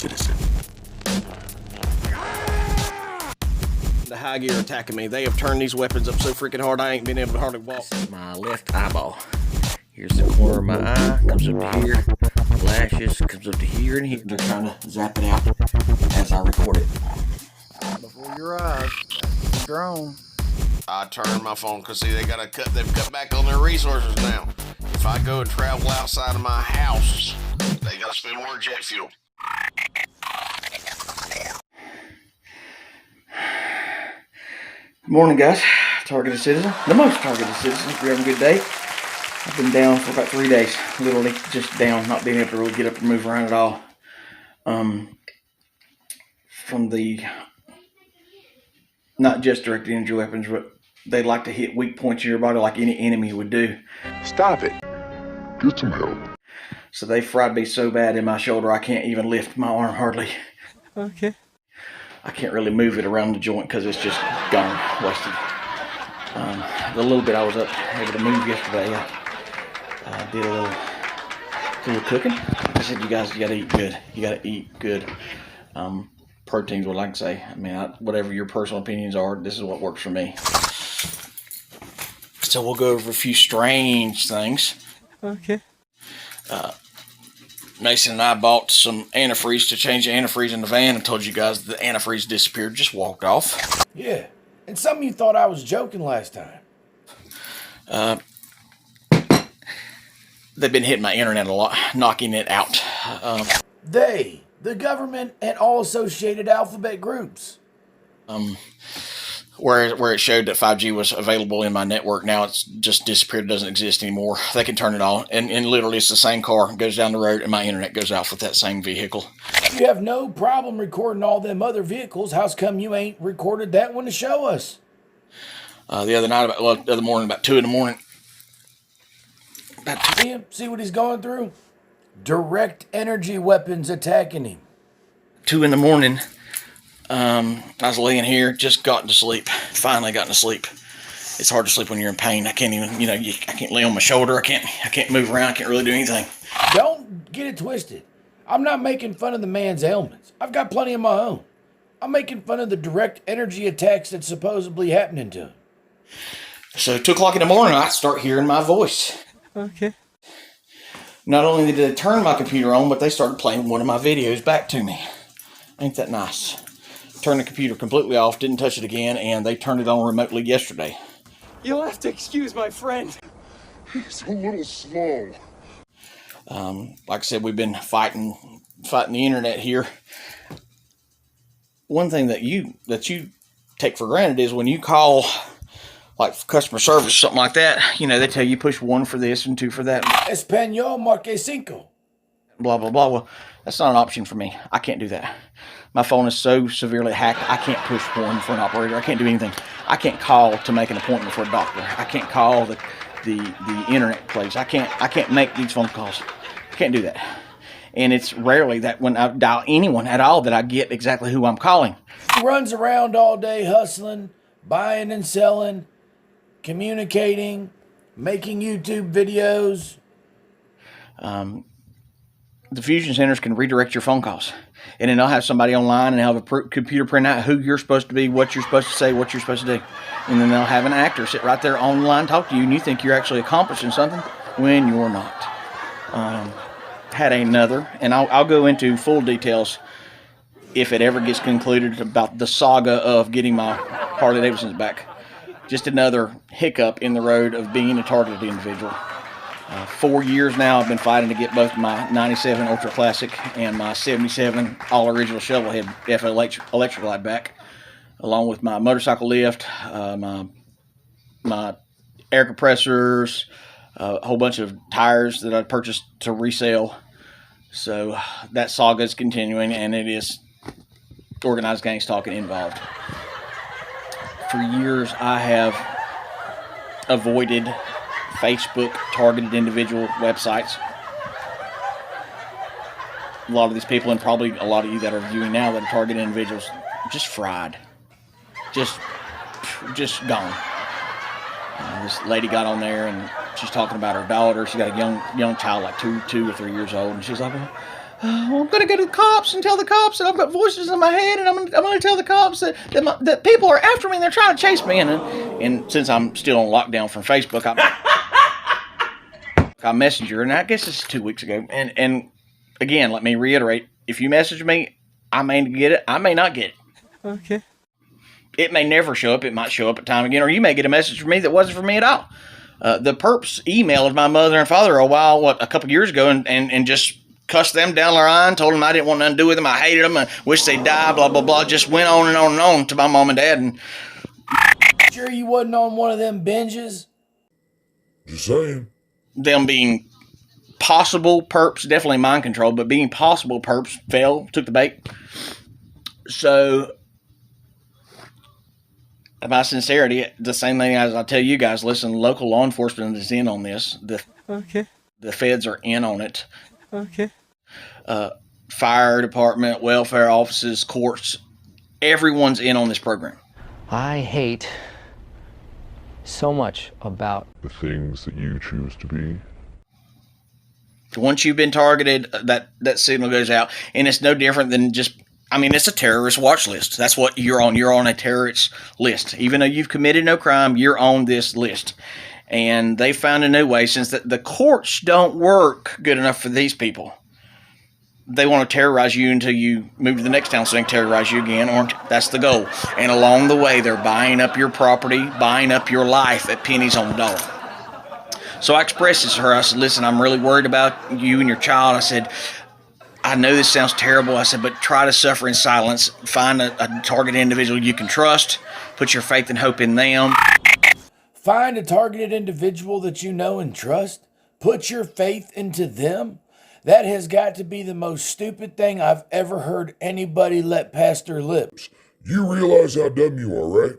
citizen. The high gear attacking me. They have turned these weapons up so freaking hard I ain't been able to hardly walk. This is my left eyeball. Here's the corner of my eye, comes up to here, lashes, comes up to here and here. They're trying to zap it out as I record it. Before your eyes, that's the drone. I turned my phone because see they've cut back on their resources now. If I go and travel outside of my house, they gotta spend more jet fuel. Good morning, guys. Targeted citizen, the most targeted citizen. If you're having a good day. I've been down for about 3 days, literally just down, not being able to really get up and move around at all. From the, not just directed energy weapons, but they like to hit weak points in your body like any enemy would do. Stop it. Get some help. So they fried me so bad in my shoulder I can't even lift my arm hardly. Okay. I can't really move it around the joint because it's just gone, wasted. The little bit I was able to move yesterday, I did a little cooking. Like I said, you guys, you gotta eat good. You gotta eat good. Protein's what I can say. I mean, whatever your personal opinions are, this is what works for me. So we'll go over a few strange things. Okay. Mason and I bought some antifreeze to change the antifreeze in the van and told you guys the antifreeze disappeared, just walked off. Yeah, and some of you thought I was joking last time. They've been hitting my internet a lot, knocking it out. The government, and all associated alphabet groups. Where it showed that 5G was available in my network, now it's just disappeared, doesn't exist anymore. They can turn it on, and literally it's the same car goes down the road and my internet goes out with that same vehicle. You have no problem recording all them other vehicles. How's come you ain't recorded that one to show us? The other morning, about 2 in the morning. See what he's going through? Direct energy weapons attacking him. 2 in the morning, I was laying here, just gotten to sleep. Finally gotten to sleep. It's hard to sleep when you're in pain. I can't even, I can't lay on my shoulder. I can't move around. I can't really do anything. Don't get it twisted. I'm not making fun of the man's ailments. I've got plenty of my own. I'm making fun of the direct energy attacks that's supposedly happening to him. So 2 o'clock in the morning, I start hearing my voice. Okay. Not only did they turn my computer on, but they started playing one of my videos back to me. Ain't that nice? Turned the computer completely off, didn't touch it again, and they turned it on remotely yesterday. You'll have to excuse my friend. He's a little slow. Like I said, we've been fighting the internet here. One thing that you take for granted is when you call, like customer service, something like that, they tell you push 1 for this and 2 for that. Español marque cinco. Blah, blah, blah. Well, that's not an option for me. I can't do that. My phone is so severely hacked, I can't push 1 for an operator. I can't do anything. I can't call to make an appointment for a doctor. I can't call the internet place. I can't make these phone calls. I can't do that. And it's rarely that when I dial anyone at all that I get exactly who I'm calling. He runs around all day hustling, buying and selling, communicating, making YouTube videos. The fusion centers can redirect your phone calls. And then they'll have somebody online and they'll have a computer print out who you're supposed to be, what you're supposed to say, what you're supposed to do. And then they'll have an actor sit right there online, talk to you, and you think you're actually accomplishing something when you're not. Had another, and I'll go into full details if it ever gets concluded about the saga of getting my Harley Davidsons back. Just another hiccup in the road of being a targeted individual. 4 years now I've been fighting to get both my 97 Ultra Classic and my 77 all-original Shovelhead FL Electroglide back, along with my motorcycle lift, my air compressors, a whole bunch of tires that I purchased to resell. So that saga is continuing, and it is organized gang stalking involved. For years I have avoided Facebook targeted individual websites. A lot of these people, and probably a lot of you that are viewing now that are targeted individuals, just fried, just gone. This lady got on there and she's talking about her daughter. She got a young child, like two or 3 years old, and she's like, I'm going to go to the cops and tell the cops that I've got voices in my head, and I'm going to tell the cops that people are after me and they're trying to chase me. And since I'm still on lockdown from Facebook, I messaged her, and I guess this is 2 weeks ago. And again, let me reiterate, if you message me, I may get it, I may not get it. Okay. It may never show up. It might show up at time again, or you may get a message from me that wasn't for me at all. The perps emailed my mother and father a couple years ago, and just cussed them down the line, told them I didn't want nothing to do with them, I hated them, I wish they'd die, blah, blah, blah. Just went on and on and on to my mom and dad. And Sure you wasn't on one of them binges? Just saying. them being possible perps, definitely mind control, but being possible perps, took the bait. So, my sincerity, the same thing as I tell you guys, listen, local law enforcement is in on this. Okay. The feds are in on it. Okay. Fire department, welfare offices, courts, everyone's in on this program. I hate so much about The things that you choose to be. Once you've been targeted, that signal goes out, and it's no different than it's a terrorist watch list. That's what you're on. You're on a terrorist list. Even though you've committed no crime, you're on this list. And they found a new way, since the courts don't work good enough for these people. They want to terrorize you until you move to the next town so they can terrorize you again. That's the goal. And along the way, they're buying up your property, buying up your life at pennies on the dollar. So I expressed this to her. I said, listen, I'm really worried about you and your child. I said, I know this sounds terrible. I said, but try to suffer in silence. Find a targeted individual you can trust. Put your faith and hope in them. Find a targeted individual that you know and trust. Put your faith into them. That has got to be the most stupid thing I've ever heard anybody let pass their lips. You realize how dumb you are, right?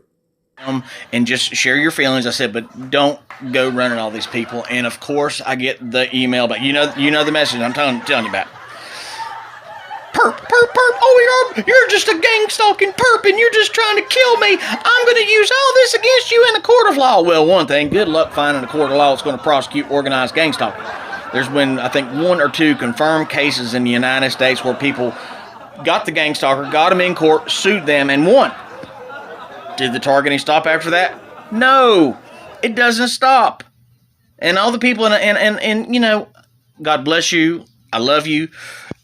And just share your feelings. I said, but don't go running all these people. And of course, I get the email, but you know the message I'm telling you about. Perp. Oh, you're just a gang stalking perp, and you're just trying to kill me. I'm going to use all this against you in the court of law. Well, one thing, good luck finding a court of law that's going to prosecute organized gang stalking. There's been, I think, 1 or 2 confirmed cases in the United States where people got the gang stalker, got him in court, sued them, and won. Did the targeting stop after that? No, it doesn't stop. And all the people, and God bless you. I love you.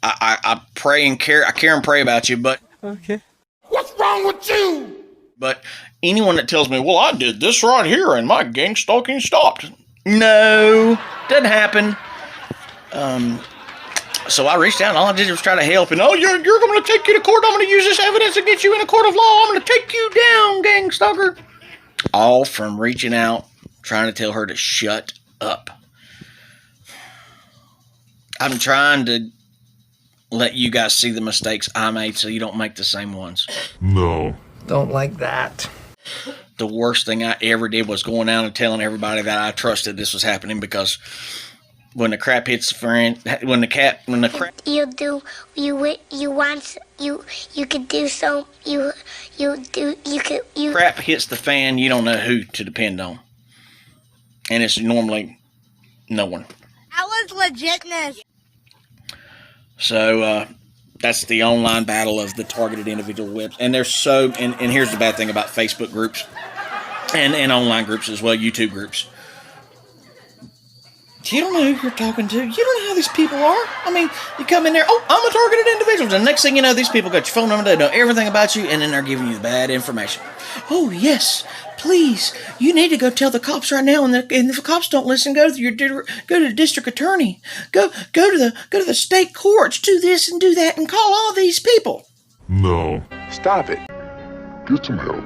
I pray and care. I care and pray about you, but Okay. What's wrong with you? But anyone that tells me, well, I did this right here and my gang stalking stopped. No, doesn't happen. So I reached out, and all I did was try to help. And you're going to take you to court. I'm going to use this evidence to get you in a court of law. I'm going to take you down, gang stalker. All from reaching out, trying to tell her to shut up. I'm trying to let you guys see the mistakes I made so you don't make the same ones. No. don't like that. The worst thing I ever did was going out and telling everybody that I trusted this was happening, because when the crap hits the fan, when the crap crap hits the fan, you don't know who to depend on, and it's normally no one. That was legitness. So that's the online battle of the targeted individual webs. And there's and here's the bad thing about Facebook groups and online groups as well, YouTube groups. You don't know who you're talking to. You don't know how these people are. I mean, you come in there, I'm a targeted individual. And the next thing you know, these people got your phone number, they know everything about you, and then they're giving you the bad information. Oh, yes, please, you need to go tell the cops right now, and if the cops don't listen, go to the district attorney. Go to the state courts, do this and do that, and call all these people. No. Stop it. Get some help.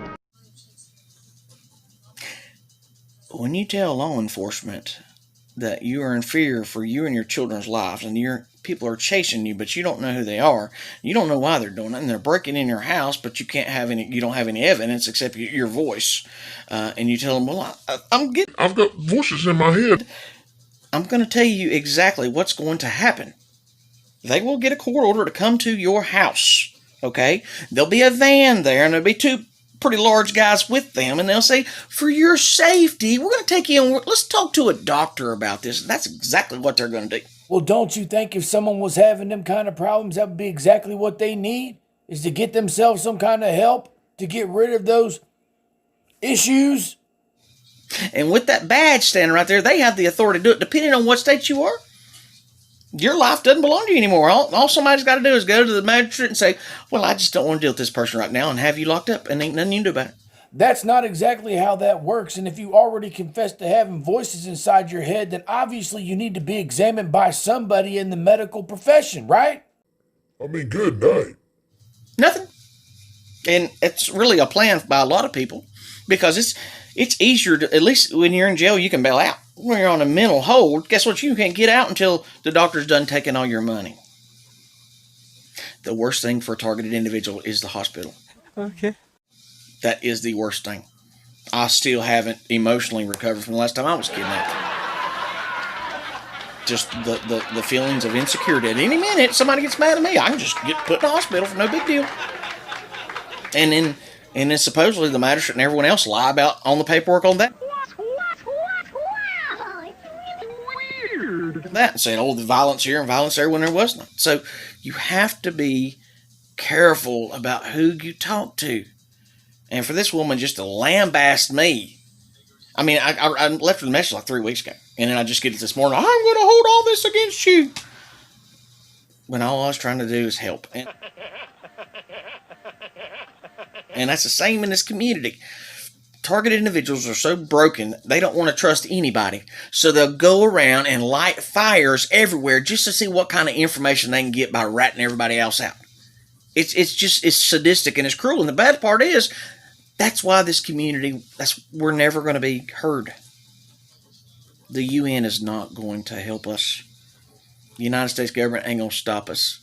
When you tell law enforcement that you are in fear for you and your children's lives, and people are chasing you, but you don't know who they are, you don't know why they're doing it, and they're breaking in your house, but you don't have any evidence except your voice, and you tell them, well, I've got voices in my head. I'm going to tell you exactly what's going to happen. They will get a court order to come to your house, okay? There'll be a van there, and there'll be 2 pretty large guys with them, and they'll say, for your safety, we're going to take you in, let's talk to a doctor about this. And that's exactly what they're going to do. Well, don't you think if someone was having them kind of problems, that would be exactly what they need? Is to get themselves some kind of help to get rid of those issues? And with that badge standing right there, they have the authority to do it, depending on what state you are. Your life doesn't belong to you anymore. All somebody's got to do is go to the magistrate and say, well, I just don't want to deal with this person right now, and have you locked up, and ain't nothing you can do about it. That's not exactly how that works. And if you already confessed to having voices inside your head, then obviously you need to be examined by somebody in the medical profession, right? I mean, good night. Nothing. And it's really a plan by a lot of people, because it's easier to, at least when you're in jail, you can bail out. When you're on a mental hold, guess what? You can't get out until the doctor's done taking all your money. The worst thing for a targeted individual is the hospital. Okay. That is the worst thing. I still haven't emotionally recovered from the last time I was kidnapped. Just the feelings of insecurity. At any minute, somebody gets mad at me, I can just get put in the hospital for no big deal. And then supposedly the magistrate and everyone else lie about on the paperwork on that. That and saying, oh, the violence here and violence there when there was none. So you have to be careful about who you talk to. And for this woman just to lambaste me, I mean, I left her the message like 3 weeks ago, and then I just get it this morning. I'm going to hold all this against you. When all I was trying to do is help. And that's the same in this community. Targeted individuals are so broken, they don't want to trust anybody. So they'll go around and light fires everywhere just to see what kind of information they can get by ratting everybody else out. It's sadistic and it's cruel. And the bad part is, that's why this community, we're never going to be heard. The UN is not going to help us. The United States government ain't going to stop us.